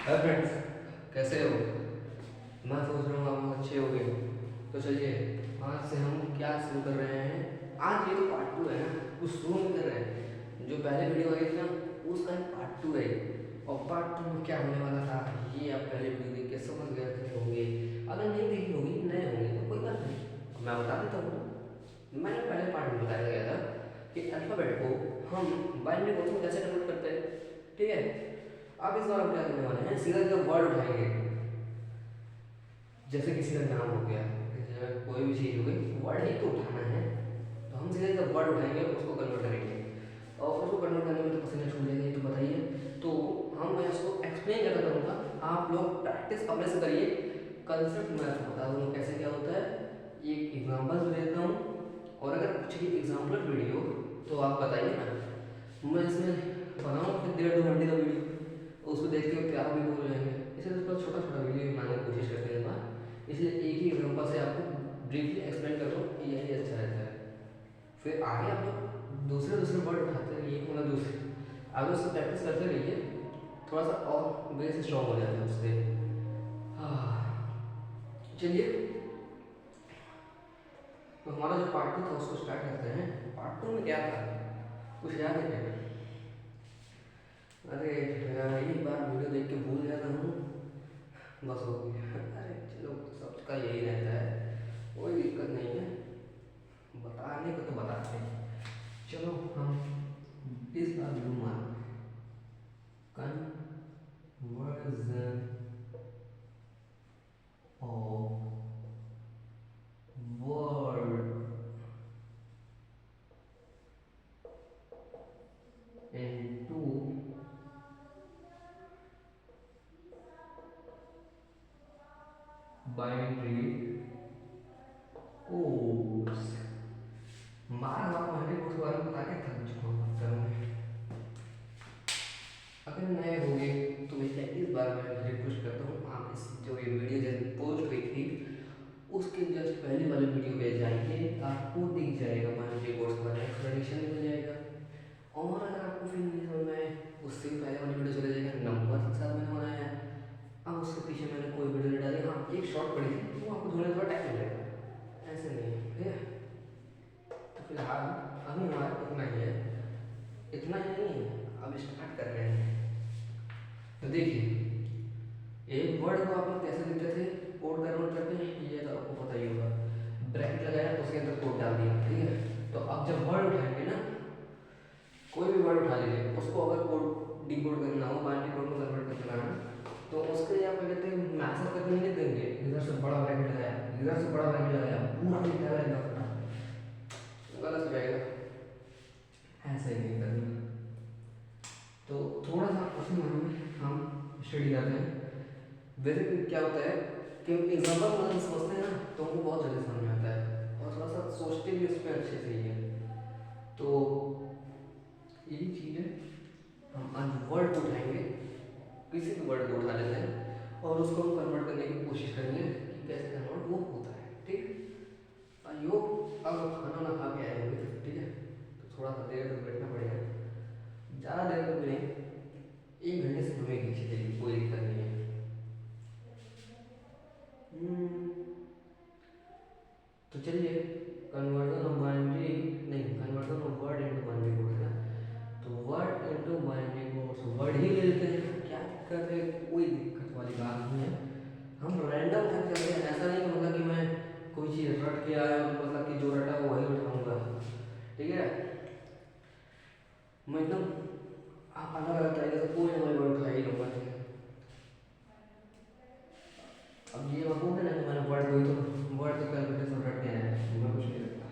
Hi friends, कैसे हो? मैं सोच रहा हूँ आप लोग अच्छे होंगे। तो चलिए, आज से हम क्या शुरू कर रहे हैं। आज ये तो पार्ट टू है ना, कुछ शुरू नहीं कर रहे हैं। जो पहले वीडियो आई थी ना, उसका पार्ट टू है। और पार्ट टू में क्या होने वाला था, ये आप पहले वीडियो देख के समझ गए थे होंगे। अगर नहीं देखी होगी, नए होंगे तो कोई बात नहीं, मैं बता देता हूँ। मैंने पहले पार्ट में बताया गया था कि अल्फ़ाबेट को हम बाइनरी वर्ड में कैसे कन्वर्ट करते हैं। ठीक है, अब इस बार हम क्या करने वाले हैं, सीधा सीधा वर्ड उठाएंगे। जैसे किसी का नाम हो गया, कोई भी चीज़ हो गई, वर्ड ही तो उठाना है। तो हम सीधे सीधा वर्ड उठाएंगे, उसको कन्वर्ट करेंगे। और उसको कन्वर्ट करने में तो पसीना छूट जाएगा, ये तो बताइए। तो मैं इसको एक्सप्लेन ज़्यादा करूँगा, आप लोग प्रैक्टिस अपने से करिए। कंसेप्ट मैं आपको बता दूँगा कैसे क्या होता है। एक एग्जाम्पल भी देता हूँ, और अगर कुछ भी एग्जाम्पल वीडियो तो आप बताइए ना, मैं इसमें बनाऊँ फिर 1.5-2 घंटे का वीडियो, उसको देखते हुए आप भी बोल रहे हैं। इसलिए थोड़ा छोटा छोटा वीडियो बनाने की कोशिश करते हैं इस बार। इसलिए एक ही एग्जाम्पल से आपको ब्रीफली एक्सप्लेन कर रहा हूँ कि यही अच्छा रहता है। फिर आगे आप लोग दूसरे दूसरे वर्ड उठाते रहिए, मतलब दूसरे आगे उससे प्रैक्टिस करते रहिए। थोड़ा सा और बेस स्ट्रॉन्ग हो जाता है उससे। हाँ, चलिए, तो हमारा जो पार्ट टू था उसको स्टार्ट करते हैं। पार्ट टू में क्या था, कुछ याद है क्या? अरे यार, एक बार वीडियो देख के भूल जाता हूँ, बस हो गया। अरे चलो, सबका यही रहता है, कोई दिक्कत नहीं है, बताने को तो बताते हैं। चलो, हम इस बार blue mark conversion of word into binary codes. बार बार बाइनरी कोड्स के बारे में बता के थक चुका हूँ बात करने में। अगर नए होंगे तो मैं इस बार मैं रिक्वेस्ट करता हूँ, आप इस जो ये वीडियो जैसे पोस्ट हुई थी उसके जस्ट पहले वाले वीडियो पे जाइए, आपको दिख जाएगा बाइनरी कोड्स का एक्सप्लेनेशन मिल जाएगा। और अगर आपको फिर नहीं समझ में आए, उससे भी पहले वाली वीडियो चले जाएगा, नंबर के साथ मैंने बनाया है। अब उसके पीछे मैंने कोई वीडियो नहीं डाली, हाँ एक शॉर्ट पड़ी थी, वो आपको ढूंढने में थोड़ा टाइम लगेगा, ऐसे नहीं है, ठीक है। तो फिलहाल अभी हमारा इतना ही है, इतना ही नहीं है, अब स्टार्ट कर रहे हैं। तो देखिए, एक वर्ड को आप लोग कैसे लिखते थे, कोड कन्वर्ट करके, ये तो आपको पता ही होगा। ब्रैकेट लगाया, उसके अंदर कोड डाल दिया, ठीक है। तो अब जब वर्ड उठाएंगे ना, कोई भी वर्ड उठा लीजिए, उसको अगर कोड डिकोड करना हो, बाइनरी कोड में कन्वर्ट करना है, तो उसके लिए आप क्या कहते हैं, मैसेज करके नहीं लिख देंगे इधर से बड़ा ब्रैकेट लगाया, इधर से बड़ा ब्रैकेट लगाया, पूरा लिख डालेगा, गलत हो जाएगा। ऐसा ही नहीं करना। तो थोड़ा सा उसी मामले में हम स्टडी करते हैं। वैसे क्या होता है कि एग्जाम्पल मतलब समझते हैं ना, तो हमको बहुत जल्दी समझ में आता है, और थोड़ा सा सोचते भी उस पर अच्छे से ही है। तो यही चीज़ है, हम आज वर्ड को उठाएंगे, किसी भी वर्ड को उठा लेते हैं और उसको हम कन्वर्ट करने की कोशिश करेंगे कि कैसे कन्वर्ट वो होता है, ठीक है। यो, अब खाना ना खा के आए होंगे, ठीक है, तो थोड़ा सा देर तक बैठना पड़ेगा, ज़्यादा देर तक भी नहीं, 1 घंटे से हमें खींची चलेगी, कोई दिक्कत नहीं है। तो चलिए, कन्वर्जन ऑफ बाइनरी, नहीं, conversion of word into binary codes है, तो word into binary codes word ही ले लेते हैं, क्या दिक्कत है, कोई दिक्कत वाली बात नहीं है। हम रैंडम कर चलते हैं, ऐसा नहीं कि मतलब कि मैं कोई चीज़ रट के आया हूँ, तो मतलब कि जो रटा वो वही उठाऊंगा, ठीक है। मैं एकदम अलग अलग तरीके से कोई ना कोई वर्ड उठा ही लूँगा। अब ये मत बोलते ना कि मैंने वर्ड कोई तो वर्ड तो कैलकुलेशन रट के आया है, मैं कुछ नहीं रखता,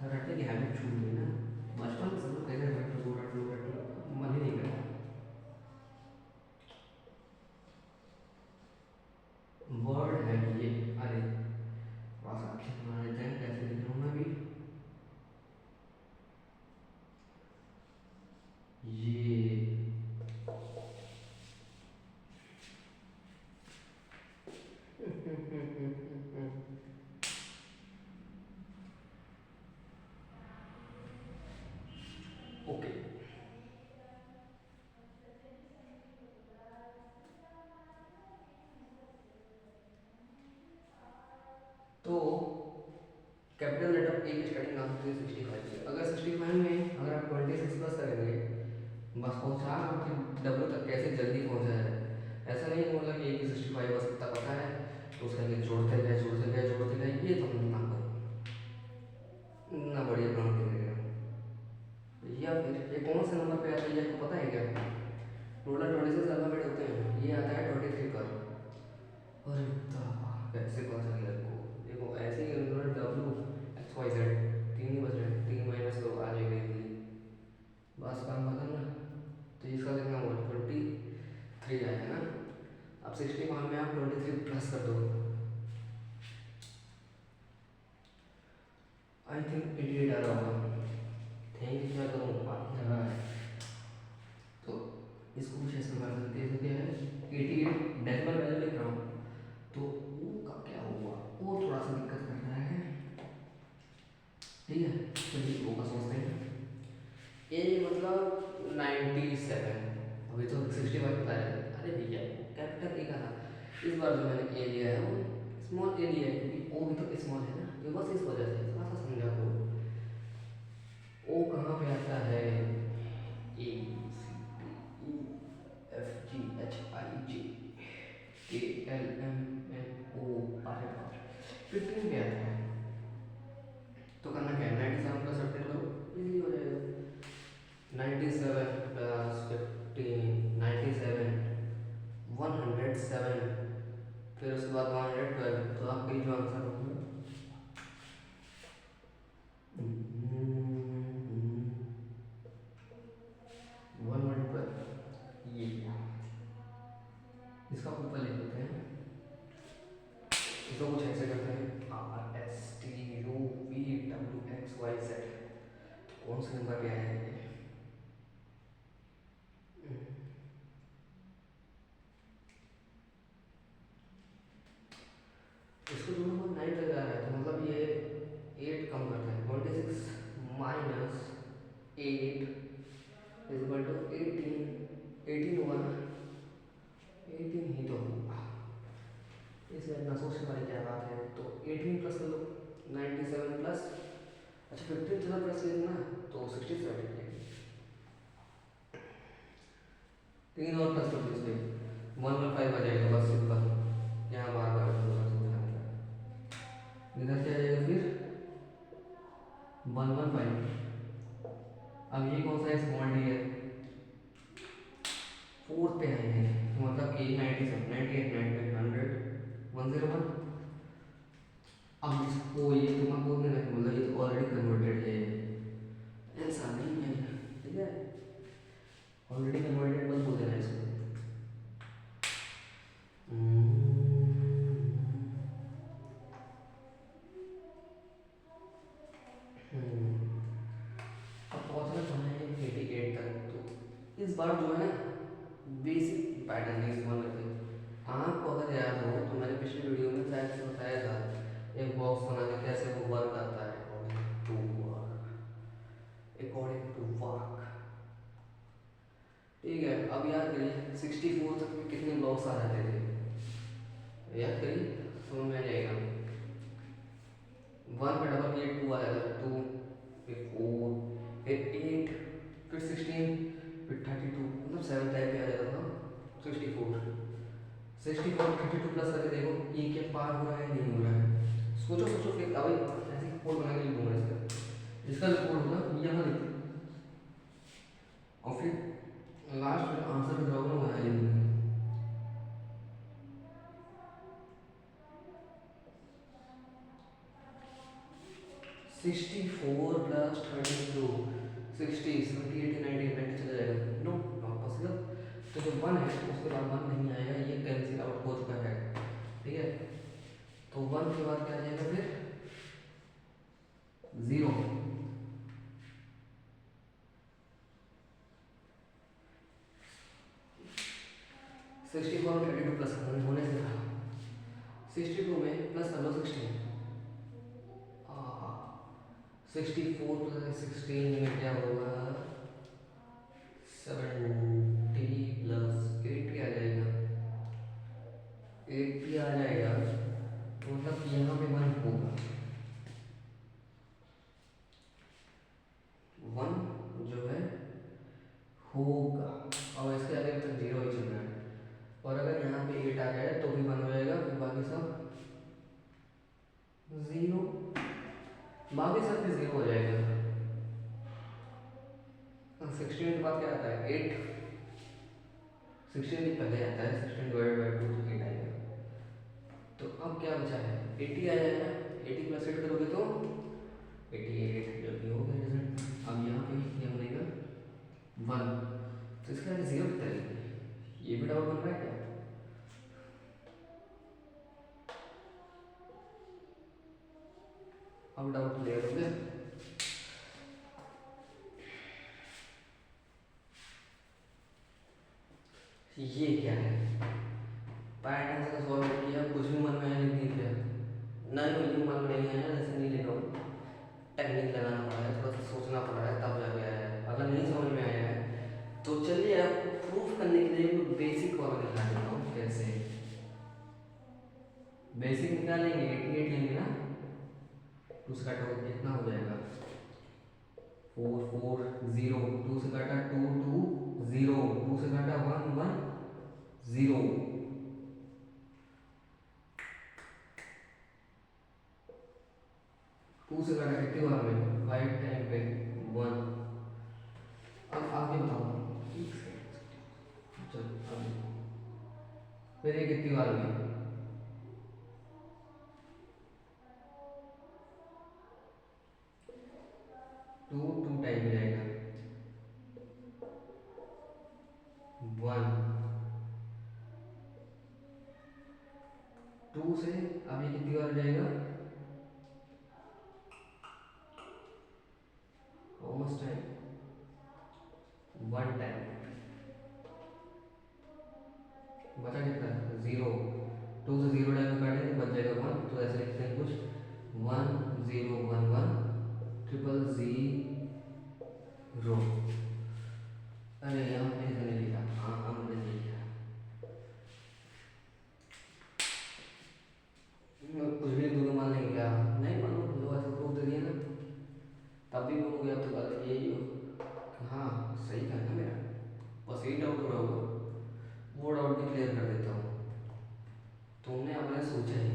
रटने की हैबिट छूट गई ना। बचपन में सब लोग कहते हैं रट लो रट लो रट लो, मन ही नहीं करता। वर्ड है ये, अरे थोड़ा सा अक्षर बना लेते हैं, कैसे लिख रहा हूँ मैं अभी, ये ओके। तो कैपिटल लेटर ए की स्टार्टिंग कहाँ से 65 से। अगर 65 में अगर आप 26 प्लस करेंगे, बस पहुँचा आपके डब्ल्यू तक कैसे जल्दी पहुँचा है। ऐसा नहीं मतलब कि ए की 65 बस इतना पता है तो उसके आगे जोड़ते गए जोड़ते गए जोड़ते गए, ये तो ना करो, ना बढ़िया प्लान करेगा। या फिर ये कौन से नंबर पे आता है ये आपको पता है क्या? टोटल 26 अल्फ़ाबेट होते हैं, ये आता है 23 पर। अरे कैसे पता चल गया आपको? देखो ऐसे ही डब्ल्यू एक्स वाई जेड, तीन ही बच रहे हैं, तीन माइनस दो आ जाएगा इजीली, बस काम खत्म ना। तो इसका कितना हुआ 23 आया ना। अब 65 में आप 23 प्लस कर दो, आई थिंक 88 आ रहा होगा। थैंक यू, क्या करूँ जगह है तो इसको कुछ ऐसे कर सकते हैं। तो क्या है 88 डेसिमल वैल्यू लिख रहा हूँ, तो वो का क्या हुआ, वो थोड़ा सा दिक्कत कर रहा है। ठीक है, चलिए वो का सोचते हैं। ए मतलब 97, अभी तो 65 बताया था। अरे भैया कैपिटल ए का था, इस बार जो मैंने ए लिया है वो स्मॉल ए लिया है, क्योंकि ओ भी तो स्मॉल है ना, ये बस इस वजह से थोड़ा सा समझा दो। ओ कहाँ पे आता है? A C D E F G H I J K L M N O, अरे बाप रे 15 पे आता है। तो करना क्या है, 97 प्लस 15 करो, इजीली हो जाएगा। 97 प्लस 15, 97 107, फिर उसके बाद 112, तो आपका जो आंसर होगा 112। ये इसका ऊपर लिख देते हैं, इसको कुछ ऐसे करते हैं R S T U V W X Y Z. कौन सा नंबर पे आया है ये? इसको जो नंबर 9 तक आ रहा है, तो मतलब ये 8 कम करता है। 26 माइनस 8 इज इक्वल टू 18। 18 हुआ ना, 18 ही तो होगा, इसमें इतना सोचने वाली क्या बात है। तो 18 प्लस कर लो, 97 प्लस, अच्छा 15 थोड़ा प्लस लेना तो 67, तीन और प्लस कर दो इसमें 115 आ जाएगा, बस सिंपल। यहाँ बार बार इधर क्या आ जाएगा फिर 115। अब ये कौन सा है, स्मॉल डी है, 4 पे आए हैं, तो मतलब कि 97 98 99 100 101। अब इसको ये तो मत बोलने लगे, मतलब ये तो ऑलरेडी कन्वर्टेड है, ऐसा नहीं है, ठीक है, ऑलरेडी कन्वर्टेड मत बोल देना इसको। अब पहुँचना कहाँ है 88 तक। तो इस बार जो है ना बेसिक पैटर्न है, इस बार रखते आपको अगर याद हो तो मैंने पिछले वीडियो में शायद से बताया था एक बॉक्स बना के कैसे वो वर्क करता है, अकॉर्डिंग टू वर्क। ठीक है, अब याद करिए 64 तक में कितने ब्लॉक्स आ जाते थे, याद करिए, समझ में आ जाएगा। 1 पे डबल किए 2 आ जाता है, 2 फिर 4 फिर 8 फिर 16 फिर 32, मतलब 7 टाइप पे आ जाता था 64। 64 32 प्लस करके देखो ये क्या पार हो रहा है नहीं हो रहा है, सोचो सोचो। फिर अभी ऐसे कोड बना के लिख दूंगा इसका जो कोड होगा यहाँ लिख, और फिर लास्ट में आंसर जो होगा वो यहाँ लिख दूंगा। 64 प्लस 32 60 70 80 90 90 चला जाएगा, नो नॉट पॉसिबल। तो जो 1 है उसके बाद 1 नहीं आएगा, ये कैंसिल आउट हो चुका है, ठीक है। तो 1 के बाद क्या आ जाएगा फिर 0। 64 और 32 प्लस होने से था, 62 में प्लस कर लो 16, 64 प्लस 16 में क्या होगा 70 प्लस 80 आ जाएगा, 80 आ जाएगा, तो मतलब यहाँ पे 1 होगा, होगा। और इसके आगे तक जीरो ही चल रहा है, और अगर यहाँ पे 8 आ जाए तो भी 1 हो जाएगा, फिर बाकी सब जीरो, बाकी सब फिर जीरो हो जाएगा। 16 के बाद क्या आता है 8, 16 पहले आता है, 16 डिवाइडेड बाई 2 तो 8 आएगा। तो अब क्या बचा है 80 आ जाएगा, 80 प्लस 8 करोगे तो 88, जो कि हो गया रिजल्ट। अब यहाँ पे क्या बनेगा 1, तो इसका जीरो की तरह ये भी डाउट बन रहा है क्या? अब डाउट क्लियर हो गया। ये क्या है, पैटर्न से सॉल्व किया, कुछ भी मन में आया लिख दिया, नहीं मुझे मन में नहीं आया जैसे नहीं लिखा हूँ, टेक्निक लगाना पड़ा है, थोड़ा सा सोचना पड़ा है तब जाके आया है। अगर नहीं समझ में आया है तो चलिए आप प्रूफ करने के लिए बेसिक वाला दिखा देता हूँ कैसे। बेसिक निकालेंगे 88 लेंगे ना, टू से काटा कितना हो जाएगा 4 4 0, 2 से काटा 2 2 0, 2 से काटा 1 1 0, 2 से काटा कितनी बार में 5 टाइम पे 1। अब आगे बताओ, चलो आगे फिर ये कितनी बार में 2 2 टाइम में जाएगा 1, 2 से अब ये कितनी बार जाएगा ऑलमोस्ट टाइम 1 टाइम, बचा कितना 0, 2 से 0 टाइम में काटेंगे बच जाएगा 1, तो ऐसे लिखते हैं कुछ 1 0 1 1 ट्रिपल 0। अरे यहाँ पे मैंने लिखा, हाँ हाँ मैंने लिखा, कुछ भी दूंगा मान लेंगे क्या, नहीं मानो लो ऐसे प्रूफ दे दिया ना, तब भी बोलोगे अब तो गलत यही हो, हाँ सही था ना मेरा, बस यही डाउट हो रहा होगा, वो डाउट भी क्लियर कर देता हूँ। तुमने अपने सोचा ही,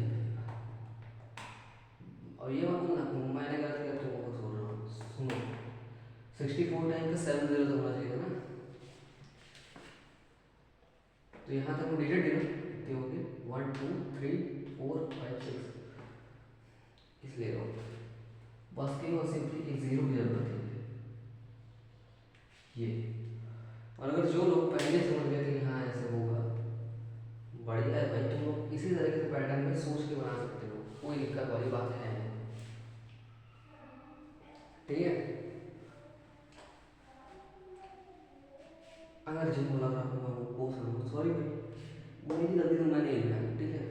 और ये मत बोलना मैंने गलत किया तुमको सोच रहा हूँ, सुनो 64 टाइम का 7 0 होना चाहिए था ना, तो यहाँ तक डिजिट है ना, कितने हो गए 1 2 3 4 5 6, इसलिए लो बस की और सिंपली एक जीरो की जरूरत है ये। और अगर जो लोग पहले समझ गए थे कि हाँ ऐसे होगा, बढ़िया है भाई, तुम लोग इसी तरीके से पैटर्न में सोच के बना सकते हो, कोई दिक्कत वाली बात है नहीं, ठीक है। अगर जिनको लग रहा होगा वो समझो, सॉरी भाई मेरी गलती से मैंने लिखा, ठीक है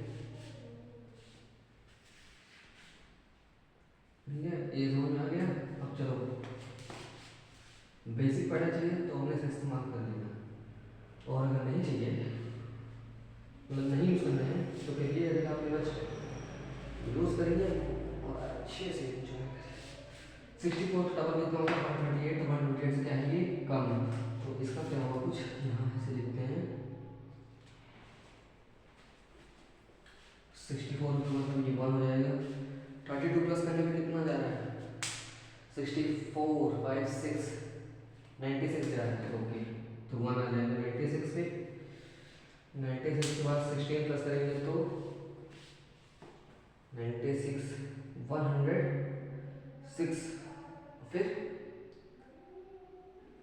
ठीक है, ये समझ में आ गया। अब चलो बेसिक पढ़ना चाहिए तो हमने इसे इस्तेमाल कर लेना, और अगर नहीं चाहिए मतलब नहीं यूज़ करना है तो फिर ये है आपके बच्चे यूज़ करेंगे और अच्छे से 64 डबल कितना होगा 128, तो 128 से क्या है ये कम, तो इसका क्या होगा कुछ यहाँ से लिखते हैं 64 का मतलब ये 1 हो जाएगा, 32 प्लस करने में कितना जा रहा है 64 5 6 96 जा रहा है, ओके तो 1 आ जाएगा 96 पे, 96 के बाद 16 प्लस करेंगे तो 96 106, फिर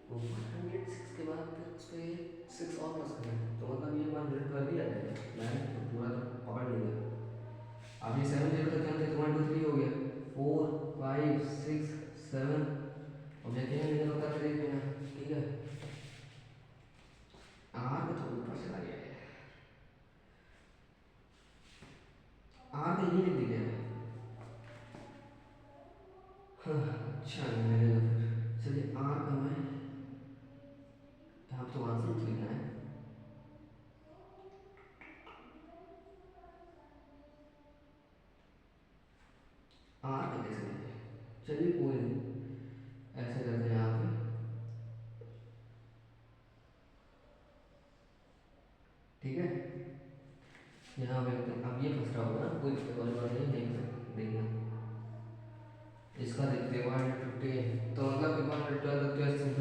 106 के बाद फिर उस पर 6 और प्लस करना है, तो मतलब ये 100 कर दिया जाएगा, मैंने तो पूरा तो पकड़ लिया। अब ये 7 0 तक जाते तो 1 2 3 हो गया, 4 5 6 7, अब देखते हैं नहीं होता देख लेना, ठीक है। आर का तो ऊपर चला गया है, आर का यही लिख दिया है, हाँ अच्छा नहीं लगेगा फिर, चलिए आर का मैं यहाँ तो आंसर लिखना है, आर का कैसे लिखे, चलिए कोई नहीं ऐसे करते हैं यहाँ पे,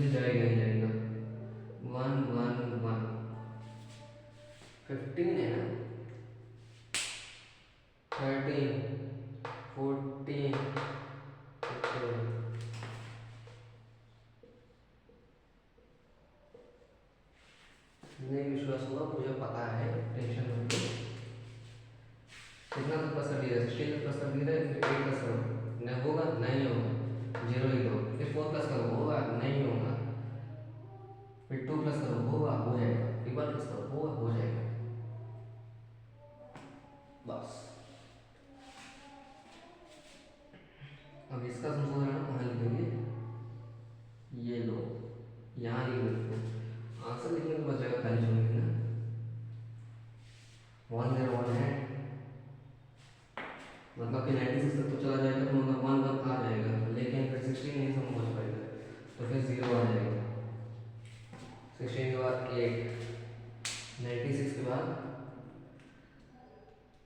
फिर जाएगा ही जाएगा। 1 1 1 15 है ना, 13 14 15। नहीं विश्वास होगा, मुझे पता है, टेंशन मत लो। कितना तक प्लस कर दिया, 16 तक प्लस कर दिया, फिर 8 प्लस करो, नहीं होगा, नहीं होगा, 0 ही दो, फिर 4 प्लस करो, होगा, नहीं होगा, फिर 2 प्लस करो, होगा, हो जाएगा, फिर 1 प्लस करो, होगा, हो जाएगा, बस। अब इसका संशोधन कहाँ लिखेंगे, ये लो, यहाँ लिख देते हैं। आंसर लिखने को बच जाएगा, खाली छोड़ देना। 101 है, मतलब कि 96 तक तो चला जाएगा, तो मतलब 1 1 आ जाएगा, लेकिन फिर 16 नहीं समझ पहुँच पाएगा, तो फिर 0 आ जाएगा। 16 के बाद 8, 96 के बाद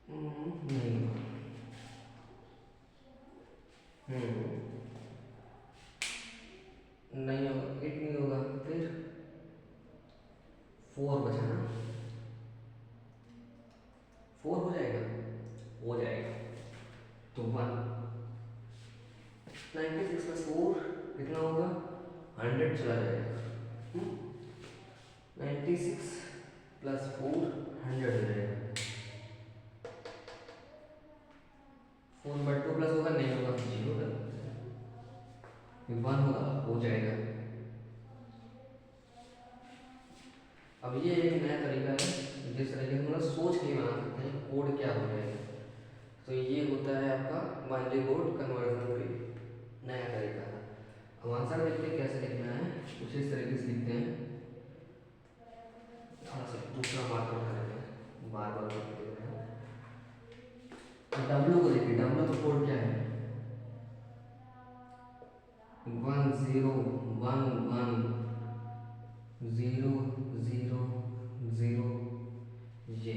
नहीं होगा, नहीं होगा, 8 नहीं होगा, फिर 4 बचा ना, 4 हो जाएगा, हो जाएगा, तो 1 96 प्लस 4 कितना होगा, 100 चला जाएगा। 96 प्लस 4 100 हो जाएगा। 4/2 प्लस होगा, नहीं होगा, 0 कर, फिर 1 होगा, हो जाएगा। अब ये एक नया तरीका है, जिस तरीके से मतलब सोच के बना सकते हैं कोड क्या हो जाएगा। तो ये होता है आपका बाइनरी कोड कन्वर्जन का नया तरीका। अब आंसर देखते हैं कैसे लिखना है, कुछ इस तरीके से लिखते हैं। थोड़ा सा दूसरा मार्कर उठा लेते हैं, बार बार लिख देते हैं। डब्ल्यू को देखिए, डब्ल्यू का कोड क्या है, 1 0 1 1 0 0 0, ये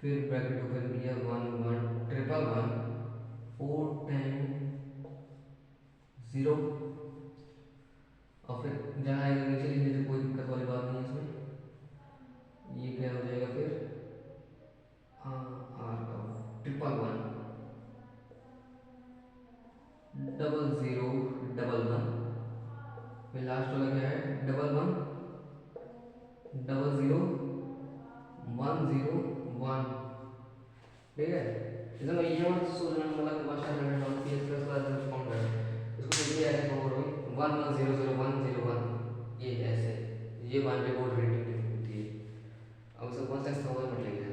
फिर ब्रैकेट ओपन किया, 1 1 ट्रिपल 1 4 10 0, और फिर जहाँ आएगा नीचे लिख लीजिए, कोई दिक्कत वाली बात नहीं है इसमें। ये क्या हो जाएगा फिर, आर का ट्रिपल 1 डबल 0 डबल 1, फिर लास्ट वाला क्या है, डबल 1 डबल 0 1 0 1, ठीक है। इसमें ये मत सोचना मतलब मास्टर जनरेट और पीएस प्लस का रिस्पॉन्ड है, इसको सीधे ऐसे कहोगे 1 1 0 0 1 0 1, ये ऐसे, ये बाइनरी कोड रीडिंग होती है। अब इसको कॉन्सेप्ट समझ में लेंगे,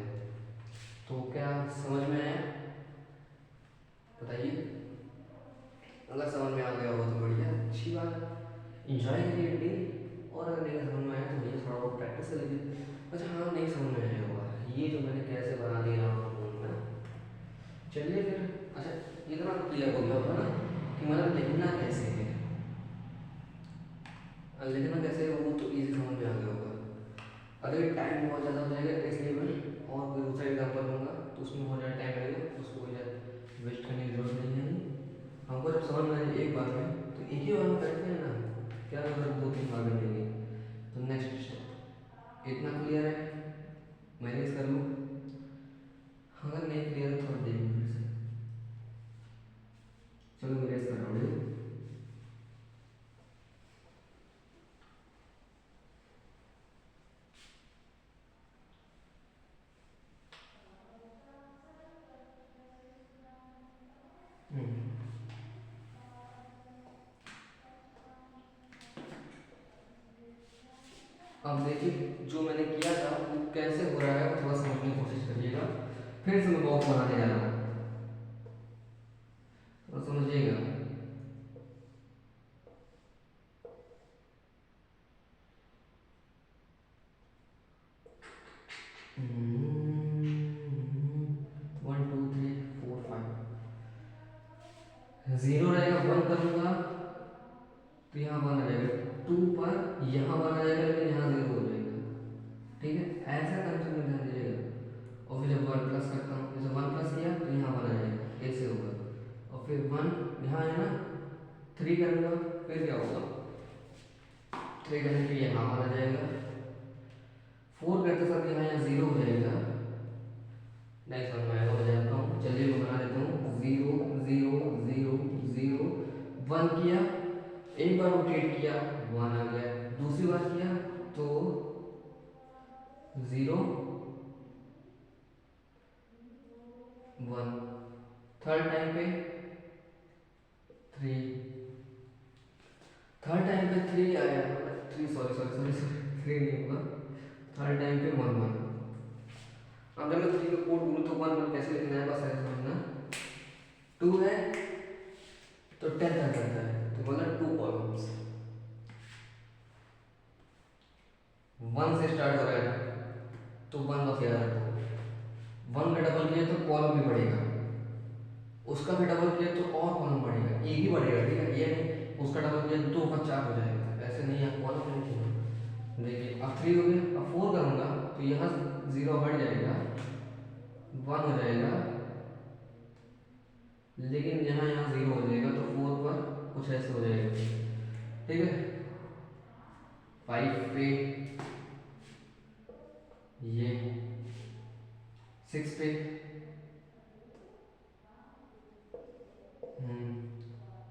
तो क्या समझ में आया, बताइए। अगर समझ में आ गया हो तो बढ़िया, अच्छी बात है, इंजॉय करिए डे। और अगर नहीं समझ में आया तो भैया थोड़ा बहुत प्रैक्टिस कर लीजिए। अच्छा हाँ, नहीं समझ में आया होगा ये जो मैंने कैसे बना दिया ना, चलिए फिर। अच्छा इतना तो क्लियर हो गया होगा ना कि मतलब लिखना कैसे है, लिखना कैसे है वो तो इजी समझ में आ गया होगा। अगर टाइम बहुत ज़्यादा हो जाएगा इसलिए मैं और कोई दूसरा एग्जाम्पल दूँगा, तो उसमें बहुत ज़्यादा टाइम लगेगा, उसको कोई ज़्यादा वेस्ट करने की जरूरत नहीं है। हमको जब समझ में आए एक बार में तो एक ही बार में करते हैं ना, क्या मतलब 2 3 बार कर लेंगे। तो नेक्स्ट स्टेप इतना क्लियर है, मैनेज कर लूँ, अगर नहीं क्लियर है थोड़ा देख फिर से, चलो मैनेज कर रहा हूँ। अब देखिए जो मैंने किया था वो कैसे हो रहा है, वो थोड़ा समझने की कोशिश करिएगा। फिर से मैं बॉक्स बनाने जा रहा हूँ, थोड़ा समझिएगा। One two three four five, 0 रहेगा, 1 करूँगा तो यहाँ 1 आ जाएगा, 2 पर यहाँ 1 आ जाएगा, लेकिन यहाँ 0 हो जाएगा, ठीक है। ऐसा कंसेप्ट में ध्यान दीजिएगा। और फिर जब 1 प्लस करता हूँ, जैसे 1 प्लस किया तो यहाँ 1 आ जाएगा, ऐसे होगा। और फिर 1 यहाँ है ना, 3 करूँगा, फिर क्या होगा, 3 करने के यहाँ आ जाएगा, 4 करते साथ यहाँ 0 हो जाएगा। नहीं समझ में आएगा, बजाता हूँ, चलिए मैं बना देता हूँ। 0 0 0 0 1 किया, एक बार रोटेट किया 1 आ गया, दूसरी बार किया तो 0 1, थर्ड टाइम पे 3, थर्ड टाइम पे 3 आया, 3 सॉरी सॉरी सॉरी सॉरी 3 नहीं होगा, थर्ड टाइम पे 1 1। अब जब मैं 3 का कोड बोलूँ तो 1 1 कैसे लिखना है बस ऐसे समझना। 2 है तो 10 तक करता है, तो मतलब 2 कॉलम्स 1 से स्टार्ट हो रहा है ना, तो 1 बस याद रखो। 1 का डबल किया तो कॉलम भी बढ़ेगा, उसका भी डबल किया तो और कॉलम बढ़ेगा, एक ही बढ़ेगा, ठीक है। ये नहीं उसका डबल किया तो 2 का 4 हो जाएगा, ऐसे नहीं है कॉलम नहीं चाहिए। देखिए अब 3 हो गया, अब 4 करूँगा तो यहाँ 0 बढ़ जाएगा, 1 हो जाएगा, लेकिन यहाँ 0 हो जाएगा तो 4 पर कुछ ऐसे हो जाएगा, ठीक है। 5 पे ये, 6 पे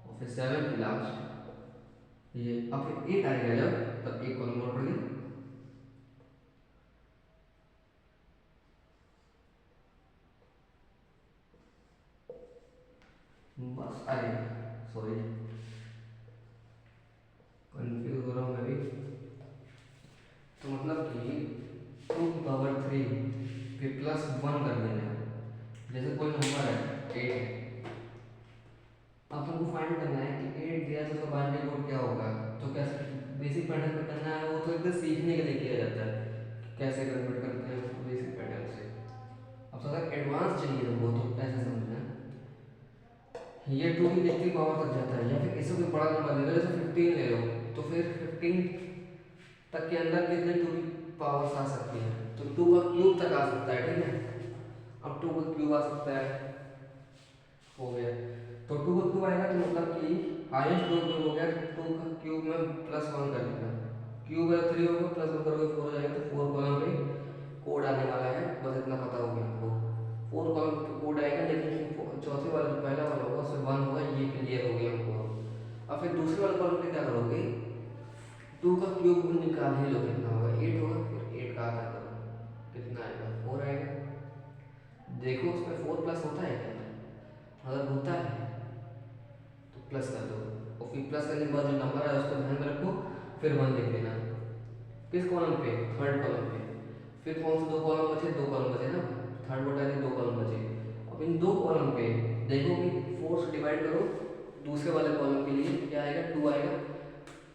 और फिर 7 की लास्ट ये, अब फिर 8 आएगा जब, तब एक कॉलम और बढ़ गया। बस अरे सॉरी कंफ्यूज हो रहा हूँ मैं भी। तो मतलब कि 2 की पावर 3 फिर प्लस 1 कर देना है, जैसे कोई नंबर है 8, अब तुमको फाइंड करना है कि 8 दिया तो उसका बाइनरी कोड क्या होगा। तो कैसे बेसिक पैटर्न पे करना है, वो तो एकदम सीखने के लिए किया जाता है कि कैसे कन्वर्ट करते हैं बेसिक पैटर्न से। अब थोड़ा एडवांस चाहिए तुमको तो ऐसे समझना है, ये 2 की कितनी पावर तक जाता है, या फिर इससे कोई बड़ा नंबर ले लो, जैसे 15 ले लो, तो फिर 15 तक के अंदर कितने 2 की पावर्स आ सकती है, तो 2 का क्यूब तक आ सकता है, ठीक है। अब 2 का क्यूब आ सकता है, हो गया, तो 2 का क्यूब आएगा तो मतलब कि हाईएस्ट 2 क्यूब हो गया, तो 2 का क्यूब में प्लस 1 कर देना, क्यूब है 3 होगा, प्लस 1 करोगे 4 हो जाएगा, तो 4 कॉलम पे कोड आने वाला है, बस इतना पता हो गया आपको। 4 कॉलम पे कोड आएगा, लेकिन चौथे वाला जो पहला वाला होगा उसमें 1 होगा, ये क्लियर हो गया हमको। अब फिर दूसरे वाले कॉलम पे क्या करोगे, 2 का क्यूब निकाल ही लो, कितना होगा 8 होगा, फिर 8 का आधा करो कितना आएगा 4 आएगा। देखो उसमें 4 प्लस होता है क्या, अगर होता है तो प्लस कर दो, और फिर प्लस करने के बाद जो नंबर है उसको ध्यान में रखो, फिर 1 लिख देना। किस कॉलम पे, थर्ड कॉलम पे। फिर कौन से 2 कॉलम बचे, 2 कॉलम बचे ना, थर्ड बटा के 2 कॉलम बचे। अब इन 2 कॉलम पे देखो कि 4 से डिवाइड करो, दूसरे वाले कॉलम के लिए क्या आएगा 2 आएगा,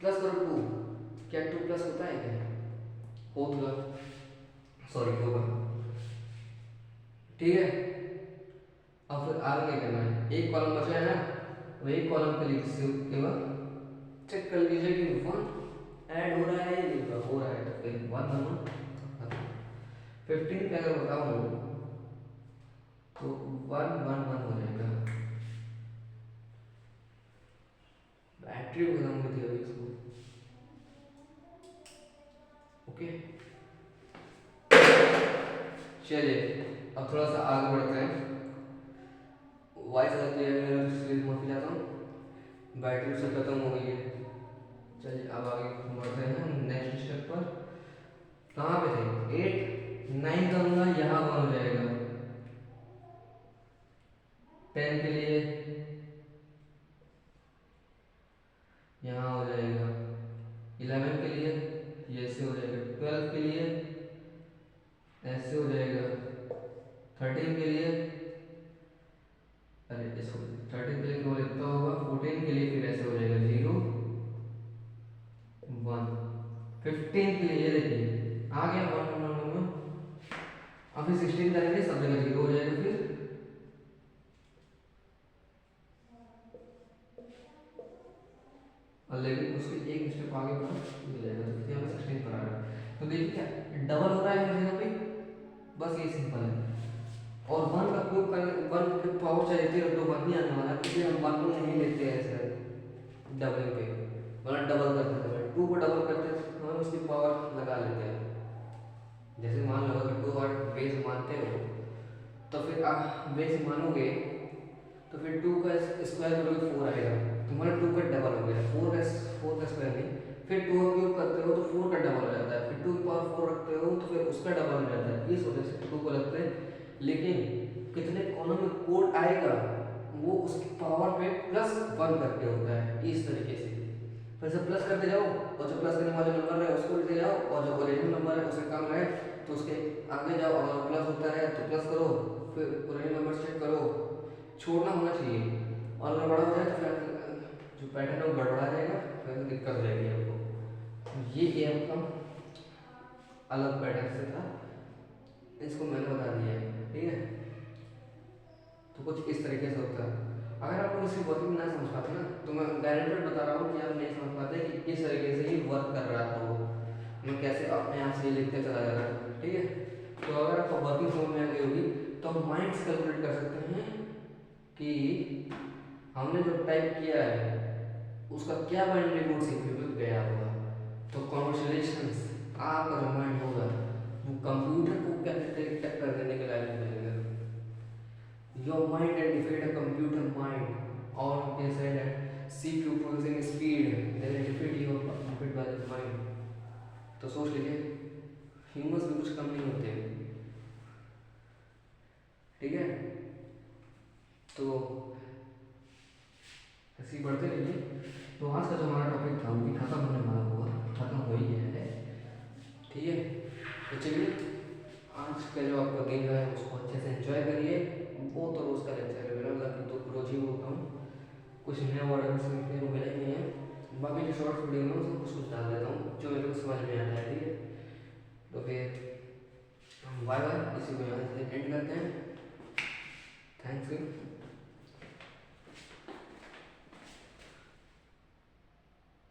प्लस करो 2, क्या 2 प्लस होता है क्या, होगा, सॉरी होगा, ठीक है। अब फिर आगे क्या करना है, एक कॉलम बचा है ना, वो एक कॉलम के लिए केवल चेक कर लीजिए कि 1 ऐड हो रहा है या नहीं हो रहा है, तो फिर 1 1 15 पे अगर बताऊँ तो 1 1 1 हो जाएगा। बैटरी खत्म होती है इसको, ओके। चलिए अब थोड़ा सा आगे बढ़ते हैं, वॉइस अगर क्लियर नहीं है तो इसलिए माफी चाहता हूँ, बैटरी से खत्म हो गई है। चलिए अब आगे बढ़ते हैं नेक्स्ट स्टेप पर। कहाँ पे थे, 8 9 करूँगा, यहाँ 1 हो जाएगा, 10 के लिए यहाँ हो जाएगा, 11 के लिए ये ऐसे हो जाएगा, 12 के लिए ऐसे हो जाएगा, 13 के लिए अरे इसको 13 के लिए केवल इतना होगा, 14 के लिए फिर ऐसे हो जाएगा 0 1, 15 के लिए ये देखिए आ गया 1 1 1 1, अब फिर 16 करेंगे सब जगह 0 हो जाएगा, फिर और लेकिन उसके एक स्टेप आगे बढ़ा मिल जाएगा, तो यहाँ पे 16 पर आ रहा है, तो देखिए क्या डबल हो रहा है हर जगह पे, बस ये सिंपल है। और 1 का क्यूब कर 1 की पावर चाहिए थी तो 1 नहीं आने वाला, इसलिए हम 1 को नहीं लेते हैं ऐसे डबल पे, मतलब डबल करते थे, 2 को डबल करते थे उसकी पावर लगा लेते हैं। जैसे मान लो कि 2 और बेस मानते हो तो फिर आप बेस मानोगे तो फिर 2 का स्क्वायर करोगे 4 आएगा, तुम्हारा 2 का डबल हो गया। 4 का स्क्वायर नहीं, फिर 2 का क्यूब करते हो तो 4 का डबल हो जाता है, फिर 2 की पावर 4 रखते हो तो फिर उसका डबल हो जाता है। इस वजह से 2 को रखते हैं। लेकिन कितने कॉलम में कोड आएगा वो उसकी पावर पे +1 करके होता है, इस तरीके से। फिर से प्लस करते जाओ और जो प्लस करने वाले नंबर है उसको लेते जाओ, और जो ओरिजिनल नंबर है उससे कम है तो उसके आगे जाओ, और प्लस होता है तो प्लस करो, फिर ओरिजिनल नंबर चेक करो। छोड़ना होना चाहिए, और अगर बड़ा हो जाए तो फिर जो पैटर्न है वो गड़बड़ा जाएगा, फिर दिक्कत हो जाएगी आपको। ये आपका अलग पैटर्न से था, इसको मैंने बता दिया है, ठीक है। तो कुछ इस तरीके से होता है। अगर आप लोग इसकी वर्किंग ना समझ पाते ना तो मैं गारंटेड बता रहा हूँ कि आप नहीं समझ पाते कि किस तरीके से ये वर्क कर रहा था वो, मैं कैसे अपने आप से ये लिखते चला जा रहा था, ठीक है। तो अगर आपको वर्किंग समझ में आ गई होगी तो हम माइंड से कैलकुलेट कर सकते हैं कि हमने जो टाइप किया है उसका क्या बाइनरी कोड सीपीयू पे गया होगा। तो कॉन्ग्रेचुलेशंस, आपका जो माइंड होगा वो कंप्यूटर को क्या कहते हैं टक्कर देने के लायक बनेगा। Your mind identified a computer mind, or they said that CPU processing speed, they identified your computer by the mind। तो सोच लीजिए ह्यूमंस भी कुछ कम नहीं होते, ठीक है। तो ऐसे ही बढ़ते रहिए। तो आज का जो हमारा टॉपिक था वो भी खत्म होने वाला हुआ, खत्म हो ही गया है, ठीक है। तो चलिए आज का जो आपका दिन है उसको अच्छे से एंजॉय करिए। वो तो रोज़ का लेक्चर है मेरा, मतलब तो रोज ही बोलता हूँ, कुछ नया वर्ड सीखने को मिले नहीं है। बाकी जो शॉर्ट्स वीडियो में उसमें कुछ कुछ डाल देता हूँ जो मेरे को समझ में आता है, ठीक है। तो फिर बाय बाय, इसी को यहाँ से एंड करते हैं। Thanks you.